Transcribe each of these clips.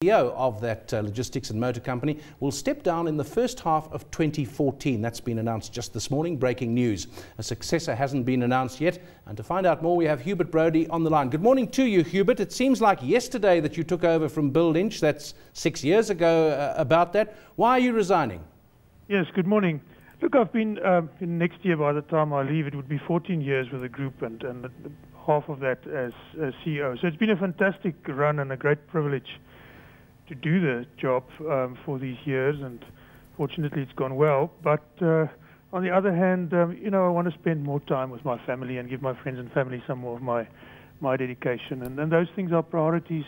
CEO of that logistics and motor company will step down in the first half of 2014. That's been announced just this morning. Breaking news. A successor hasn't been announced yet. And to find out more, we have Hubert Brody on the line. Good morning to you, Hubert. It seems like yesterday that you took over from Bill Lynch. That's 6 years ago about that. Why are you resigning? Yes, good morning. Look, I've been, next year by the time I leave, it would be 14 years with the group and half of that as CEO. So it's been a fantastic run and a great privilege to do the job for these years, and fortunately it's gone well. But on the other hand, I want to spend more time with my family and give my friends and family some more of my dedication, and those things are priorities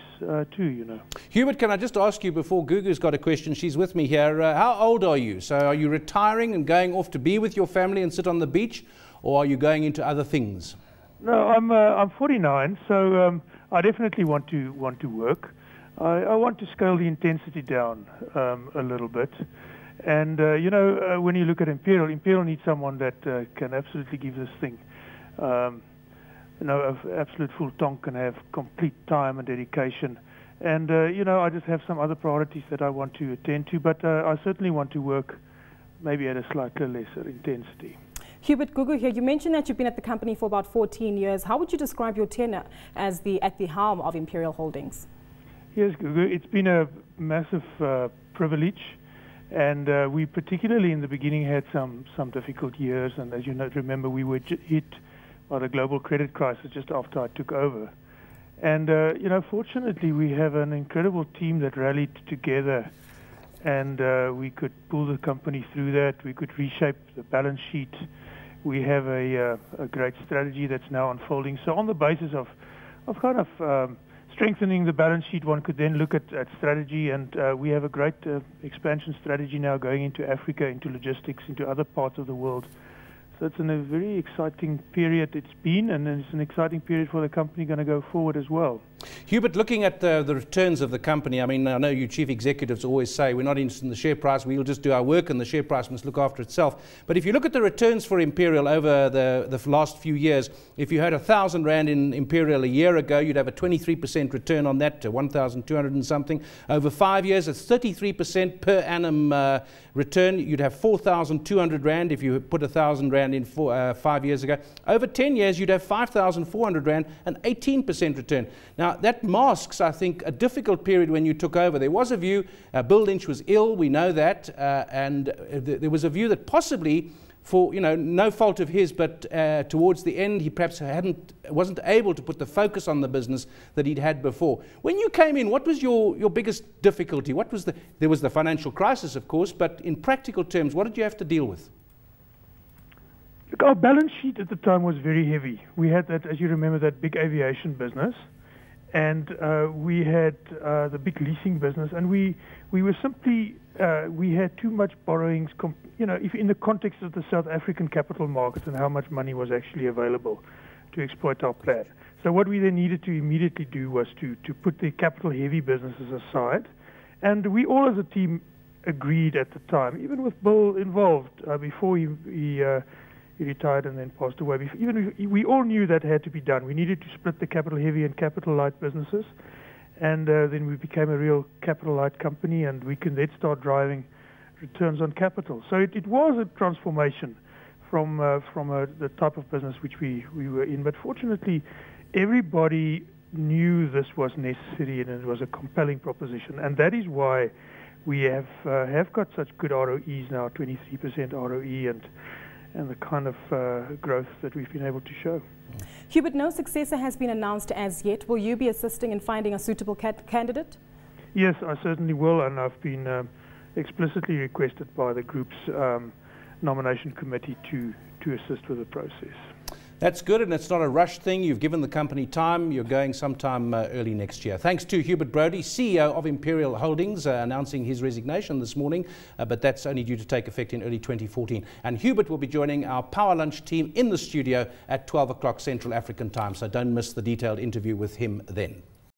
too, Hubert, can I just ask you before Gugu's got a question? She's with me here. How old are you? So are you retiring and going off to be with your family and sit on the beach, or are you going into other things? No, I'm 49, so I definitely want to work. I want to scale the intensity down a little bit. And, when you look at Imperial needs someone that can absolutely give this thing, absolute full tonk and have complete time and dedication. And, I just have some other priorities that I want to attend to, but I certainly want to work maybe at a slightly lesser intensity. Hubert, Gugu here. You mentioned that you've been at the company for about 14 years. How would you describe your tenure as at the helm of Imperial Holdings? Yes, Gugu, it's been a massive privilege, and we particularly in the beginning had some difficult years, and as you remember, we were hit by the global credit crisis just after I took over. And, fortunately, we have an incredible team that rallied together, and we could pull the company through that. We could reshape the balance sheet. We have a great strategy that's now unfolding. So on the basis of kind of strengthening the balance sheet, one could then look at strategy, and we have a great expansion strategy now going into Africa, into logistics, into other parts of the world. So it's in a very exciting period it's been, and it's an exciting period for the company going to go forward as well. Hubert, looking at the returns of the company, I mean, I know you chief executives always say we're not interested in the share price, we'll just do our work and the share price must look after itself. But if you look at the returns for Imperial over the last few years, if you had 1,000 Rand in Imperial a year ago, you'd have a 23% return on that to 1,200 and something. Over 5 years, it's 33% per annum return. You'd have 4,200 Rand if you put 1,000 Rand in 5 years ago. Over 10 years, you'd have 5,400 Rand, an 18% return. Now, that masks, I think, a difficult period when you took over. There was a view, Bill Lynch was ill, we know that, and there was a view that possibly, for no fault of his, but towards the end, he perhaps wasn't able to put the focus on the business that he'd had before. When you came in, what was your biggest difficulty? There was the financial crisis, of course, but in practical terms, what did you have to deal with? Look, our balance sheet at the time was very heavy. We had that, as you remember, that big aviation business, and we had the big leasing business, and we were simply we had too much borrowings. If in the context of the South African capital markets and how much money was actually available to exploit our plan. So what we then needed to immediately do was to put the capital-heavy businesses aside, and we all as a team agreed at the time, even with Bill involved before he retired and then passed away. We all knew that had to be done. We needed to split the capital-heavy and capital-light businesses, and then we became a real capital-light company, and we can then start driving returns on capital. So it was a transformation from the type of business which we were in. But fortunately, everybody knew this was necessary and it was a compelling proposition, and that is why we have got such good ROEs now, 23% ROE, and the kind of growth that we've been able to show. Hubert, no successor has been announced as yet. Will you be assisting in finding a suitable candidate? Yes, I certainly will, and I've been explicitly requested by the group's nomination committee to assist with the process. That's good, and it's not a rush thing. You've given the company time. You're going sometime early next year. Thanks to Hubert Brody, CEO of Imperial Holdings, announcing his resignation this morning, but that's only due to take effect in early 2014. And Hubert will be joining our Power Lunch team in the studio at 12 o'clock Central African time, so don't miss the detailed interview with him then.